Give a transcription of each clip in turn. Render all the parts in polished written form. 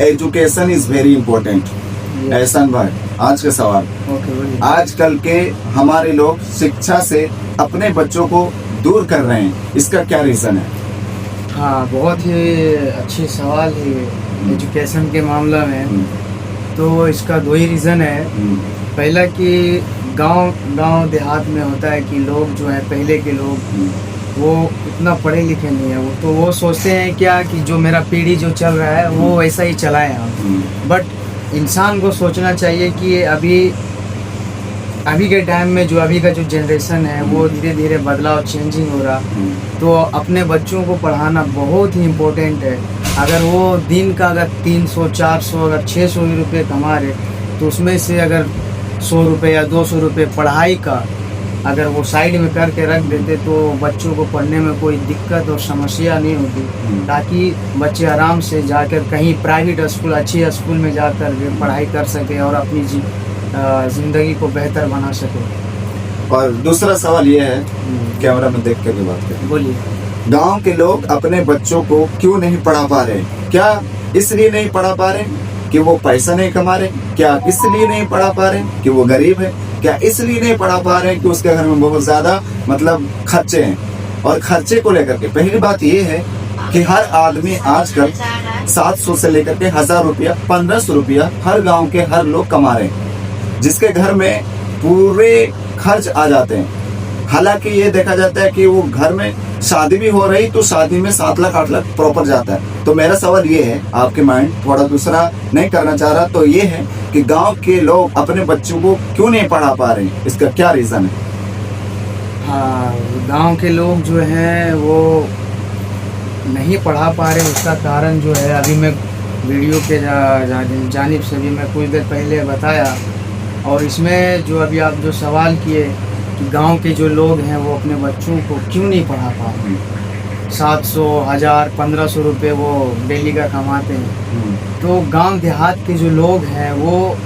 Education is very important. एहसान भाई, आज का सवाल, आजकल के हमारे लोग शिक्षा से अपने बच्चों को दूर कर रहे हैं, इसका क्या रीजन है? हाँ, बहुत ही अच्छी सवाल है एजुकेशन के मामला में। तो इसका दो ही रीज़न है। पहला कि गांव देहात में होता है कि लोग जो है, पहले के लोग वो इतना पढ़े लिखे नहीं है, वो सोचते हैं क्या कि जो मेरा पीढ़ी जो चल रहा है वो वैसा ही चलाए हम। बट इंसान को सोचना चाहिए कि अभी के टाइम में अभी का जो जनरेशन है वो धीरे धीरे बदलाव, चेंजिंग हो रहा। तो अपने बच्चों को पढ़ाना बहुत ही इम्पोर्टेंट है। अगर वो दिन का अगर 300, 400, अगर 600 रुपये कमा रहे तो उसमें से अगर 100 रुपये या 200 रुपये पढ़ाई का अगर वो साइड में करके रख देते तो बच्चों को पढ़ने में कोई दिक्कत और समस्या नहीं होती, ताकि बच्चे आराम से जाकर कहीं प्राइवेट स्कूल, अच्छी स्कूल में जाकर पढ़ाई कर सके और अपनी ज़िंदगी को बेहतर बना सके। और दूसरा सवाल ये है, कैमरा में देख कर के बात करें, बोलिए। गांव के लोग अपने बच्चों को क्यों नहीं पढ़ा पा रहे? क्या इसलिए नहीं पढ़ा पा रहे कि वो पैसा नहीं कमा रहे? क्या इसलिए नहीं पढ़ा पा रहे कि वो गरीब है? क्या इसलिए नहीं पढ़ा पा रहे कि उसके घर में बहुत ज्यादा मतलब खर्चे हैं? और खर्चे को लेकर के पहली बात ये है कि हर आदमी आजकल 700 से लेकर के 1000 रुपया, 1500 रुपया हर गांव के हर लोग कमा रहे हैं, जिसके घर में पूरे खर्च आ जाते हैं। हालांकि ये देखा जाता है कि वो घर में शादी भी हो रही तो शादी में 7 लाख 8 लाख प्रॉपर जाता है। तो मेरा सवाल ये है, आपके माइंड थोड़ा दूसरा नहीं करना चाह रहा, तो ये है कि गांव के लोग अपने बच्चों को क्यों नहीं पढ़ा पा रहे, इसका क्या रीजन है? हाँ, गांव के लोग जो हैं वो नहीं पढ़ा पा रहे, उसका कारण जो है अभी मैं वीडियो के जानिब से भी मैं कुछ देर पहले बताया। और इसमें जो अभी आप जो सवाल किए कि गांव के जो लोग हैं वो अपने बच्चों को क्यों नहीं पढ़ा पा रहे, 700, 1000, 1500 रुपये वो डेली का कमाते हैं। तो गांव देहात के जो लोग हैं वो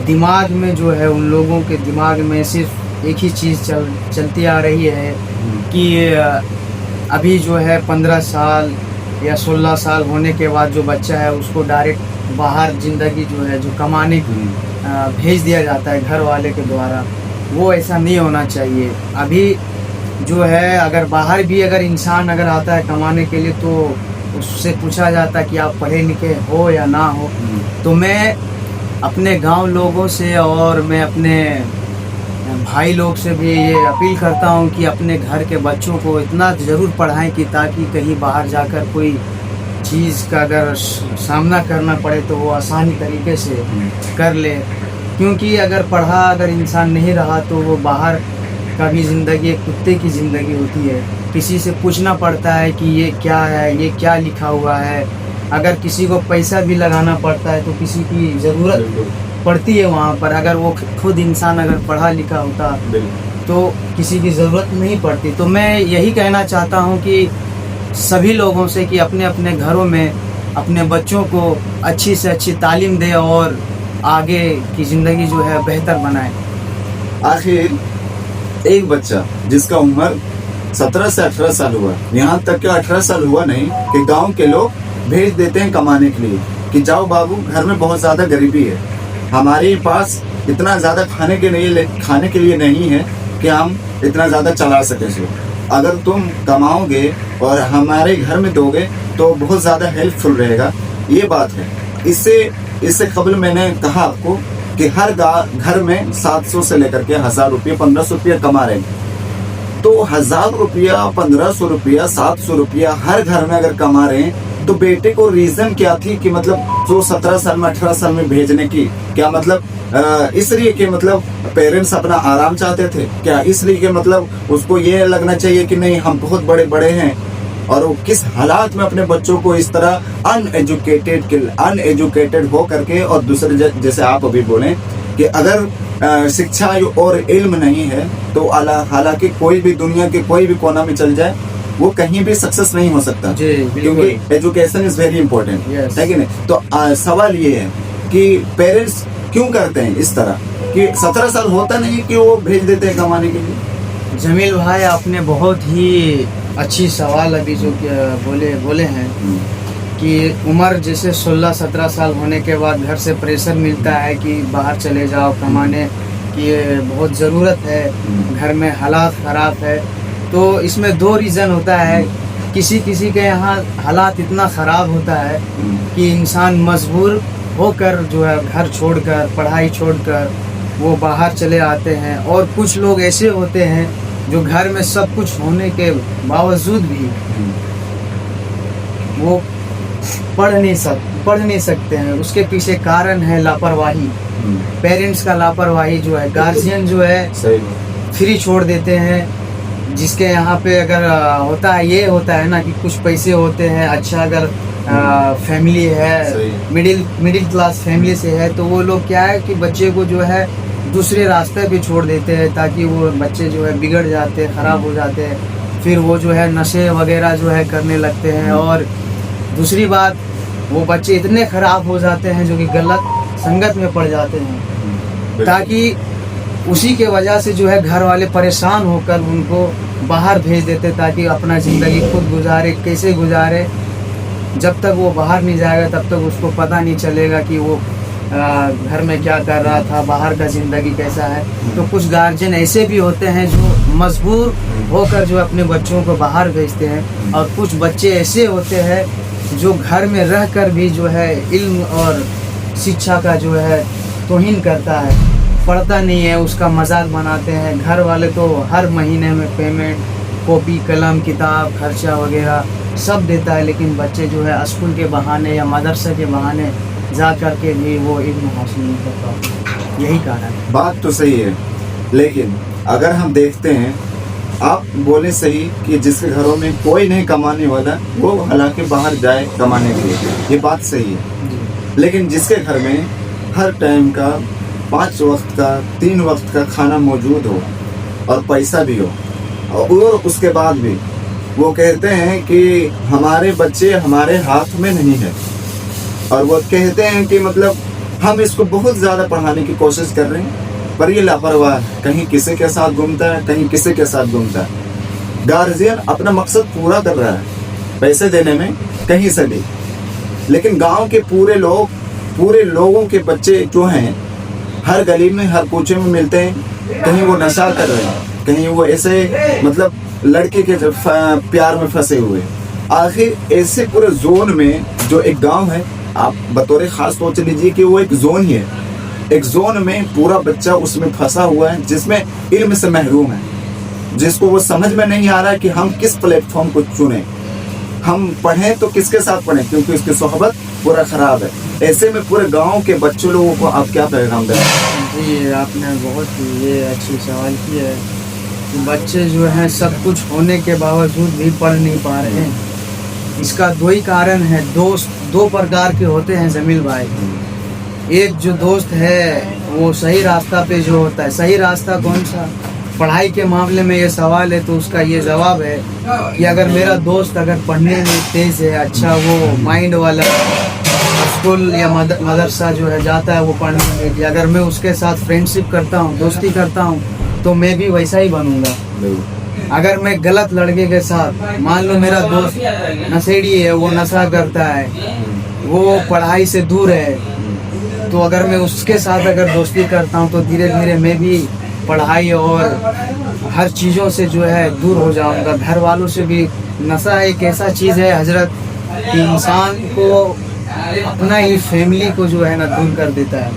दिमाग में जो है, उन लोगों के दिमाग में सिर्फ एक ही चीज़ चलती आ रही है कि अभी जो है 15 साल या 16 साल होने के बाद जो बच्चा है उसको डायरेक्ट बाहर ज़िंदगी जो है जो कमाने भेज दिया जाता है घर वाले के द्वारा। वो ऐसा नहीं होना चाहिए। अभी जो है अगर बाहर भी अगर इंसान अगर आता है कमाने के लिए तो उससे पूछा जाता है कि आप पढ़े लिखे हो या ना हो। तो मैं अपने गांव लोगों से और मैं अपने भाई लोग से भी ये अपील करता हूं कि अपने घर के बच्चों को इतना ज़रूर पढ़ाएं कि ताकि कहीं बाहर जाकर कोई चीज़ का अगर सामना करना पड़े तो वो आसानी तरीके से कर ले। क्योंकि अगर इंसान नहीं रहा तो वो बाहर का भी ज़िंदगी एक कुत्ते की ज़िंदगी होती है। किसी से पूछना पड़ता है कि ये क्या है, ये क्या लिखा हुआ है। अगर किसी को पैसा भी लगाना पड़ता है तो किसी की ज़रूरत पड़ती है वहाँ पर। अगर वो खुद इंसान अगर पढ़ा लिखा होता तो किसी की ज़रूरत नहीं पड़ती। तो मैं यही कहना चाहता हूँ कि सभी लोगों से कि अपने अपने घरों में अपने बच्चों को अच्छी से अच्छी तालीम दें और आगे की ज़िंदगी जो है बेहतर बनाए। आखिर एक बच्चा जिसका उम्र 17 से 18 साल हुआ, यहाँ तक कि 18 साल हुआ नहीं कि गांव के लोग भेज देते हैं कमाने के लिए कि जाओ बाबू, घर में बहुत ज़्यादा गरीबी है, हमारे पास इतना ज़्यादा खाने के लिए नहीं है कि हम इतना ज़्यादा चला सके सो। अगर तुम कमाओगे और हमारे घर में दोगे तो बहुत ज़्यादा हेल्पफुल रहेगा। ये बात है। इससे कबल मैंने कहा आपको कि हर घर में 700 से लेकर के 1000 रुपये, 1500 रुपया कमा रहे हैं। तो 1000 रुपया, 1500 रुपया, 700 रुपया हर घर में अगर कमा रहे हैं तो बेटे को रीजन क्या थी कि मतलब जो 17 साल में 18 साल में भेजने की? क्या मतलब इसलिए कि मतलब पेरेंट्स अपना आराम चाहते थे? क्या इसलिए कि मतलब उसको ये लगना चाहिए कि नहीं हम बहुत बड़े हैं? और वो किस हालात में अपने बच्चों को इस तरह अनएजुकेटेड हो करके, और दूसरे जैसे आप अभी बोले कि अगर शिक्षा और इल्म नहीं है तो हालांकि कोई भी दुनिया के कोई भी कोना में चल जाए वो कहीं भी सक्सेस नहीं हो सकता, क्योंकि एजुकेशन इज वेरी इंपॉर्टेंट, है कि नहीं? तो सवाल ये है कि पेरेंट्स क्यों करते हैं इस तरह कि 17 साल होता नहीं कि वो भेज देते हैं कमाने के लिए? जमील भाई, आपने बहुत ही अच्छी सवाल अभी जो बोले हैं कि उम्र जैसे 16-17 साल होने के बाद घर से प्रेशर मिलता है कि बाहर चले जाओ कमाने की बहुत ज़रूरत है, घर में हालात ख़राब है। तो इसमें 2 रीज़न होता है। किसी किसी के यहाँ हालात इतना ख़राब होता है कि इंसान मजबूर होकर जो है घर छोड़कर, पढ़ाई छोड़कर वो बाहर चले आते हैं। और कुछ लोग ऐसे होते हैं जो घर में सब कुछ होने के बावजूद भी वो पढ़ नहीं सकते हैं। उसके पीछे कारण है लापरवाही, पेरेंट्स का लापरवाही जो है। गार्जियन जो है फ्री छोड़ देते हैं। जिसके यहाँ पे अगर होता है, ये होता है ना कि कुछ पैसे होते हैं, अच्छा अगर फैमिली है, मिडिल क्लास फैमिली से है, तो वो लोग क्या है कि बच्चे को जो है दूसरे रास्ते पे छोड़ देते हैं ताकि वो बच्चे जो है बिगड़ जाते हैं, ख़राब हो जाते हैं। फिर वो जो है नशे वगैरह जो है करने लगते हैं। और दूसरी बात, वो बच्चे इतने ख़राब हो जाते हैं जो कि गलत संगत में पड़ जाते हैं, ताकि उसी के वजह से जो है घर वाले परेशान होकर उनको बाहर भेज देते ताकि अपना ज़िंदगी खुद गुजारे। कैसे गुजारे? जब तक वो बाहर नहीं जाएगा तब तक उसको पता नहीं चलेगा कि वो घर में क्या कर रहा था, बाहर का ज़िंदगी कैसा है। तो कुछ गार्जियन ऐसे भी होते हैं जो मजबूर होकर जो अपने बच्चों को बाहर भेजते हैं। और कुछ बच्चे ऐसे होते हैं जो घर में रहकर भी जो है इल्म और शिक्षा का जो है तौहीन करता है, पढ़ता नहीं है, उसका मजाक बनाते हैं। घर वाले तो हर महीने में पेमेंट, कॉपी, कलम, किताब, खर्चा वगैरह सब देता है, लेकिन बच्चे जो है स्कूल के बहाने या मदरसे के बहाने जा कर के भी वो इल्म हासिल नहीं कर पाते। यही कारण है। बात तो सही है, लेकिन अगर हम देखते हैं, आप बोले सही कि जिसके घरों में कोई नहीं कमाने वाला वो हालांकि बाहर जाए कमाने के लिए, ये बात सही है। लेकिन जिसके घर में हर टाइम का 5 वक्त का 3 वक्त का खाना मौजूद हो और पैसा भी हो, और उसके बाद भी वो कहते हैं कि हमारे बच्चे हमारे हाथ में नहीं है, और वो कहते हैं कि मतलब हम इसको बहुत ज़्यादा पढ़ाने की कोशिश कर रहे हैं पर ये लापरवाह है, कहीं किसी के साथ घूमता है, कहीं किसी के साथ घूमता है। गार्जियन अपना मकसद पूरा कर रहा है पैसे देने में कहीं से भी, लेकिन गांव के पूरे लोगों के बच्चे जो हैं हर गली में, हर कूचे में मिलते हैं। कहीं वो नशा कर रहे हैं, कहीं वो ऐसे मतलब लड़के के प्यार में फंसे हुए। आखिर ऐसे पूरे जोन में जो एक गांव है, आप बतौर खास सोच लीजिए कि वो एक जोन ही है। एक जोन में पूरा बच्चा उसमें फंसा हुआ है जिसमें इल्म से महरूम है, जिसको वो समझ में नहीं आ रहा है कि हम किस प्लेटफॉर्म को चुने, हम पढ़ें तो किसके साथ पढ़ें, क्योंकि उसकी सोहबत पूरा ख़राब है। ऐसे में पूरे गांव के बच्चों लोगों को आप क्या पैगाम दें? जी, आपने बहुत ये अच्छी सवाल किया है कि बच्चे जो हैं सब कुछ होने के बावजूद भी पढ़ नहीं पा रहे हैं। इसका 2 ही कारण है। दोस्त 2 प्रकार के होते हैं जमील भाई। एक जो दोस्त है वो सही रास्ता पे जो होता है, सही रास्ता कौन सा? पढ़ाई के मामले में ये सवाल है तो उसका ये जवाब है कि अगर मेरा दोस्त अगर पढ़ने में तेज़ है, अच्छा वो माइंड वाला, स्कूल या मदरसा जो है जाता है वो पढ़ने में, कि अगर मैं उसके साथ फ्रेंडशिप करता हूँ, दोस्ती करता हूँ, तो मैं भी वैसा ही बनूँगा। अगर मैं गलत लड़के के साथ, मान लो मेरा दोस्त नशेड़ी है, वो नशा करता है, वो पढ़ाई से दूर है, तो अगर मैं उसके साथ अगर दोस्ती करता हूँ तो धीरे धीरे मैं भी पढ़ाई और हर चीज़ों से जो है दूर हो जाऊँगा। घर वालों से भी। नशा एक ऐसा चीज़ है हजरत कि इंसान को अपना ही फैमिली को जो है ना दूर कर देता है।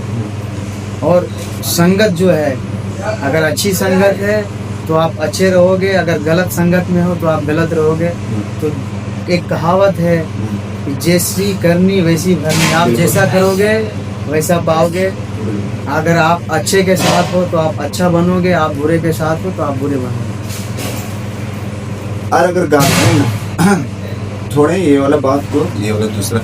और संगत जो है, अगर अच्छी संगत है तो आप अच्छे रहोगे, अगर गलत संगत में हो तो आप गलत रहोगे। तो एक कहावत है कि जैसी करनी वैसी भरनी, आप जैसा करोगे वैसा पाओगे। अगर आप अच्छे के साथ हो तो आप अच्छा बनोगे, आप बुरे के साथ हो तो आप बुरे बनोगे। और अगर गार्जियन छोड़ें ये वाला बात को, ये वाला दूसरा,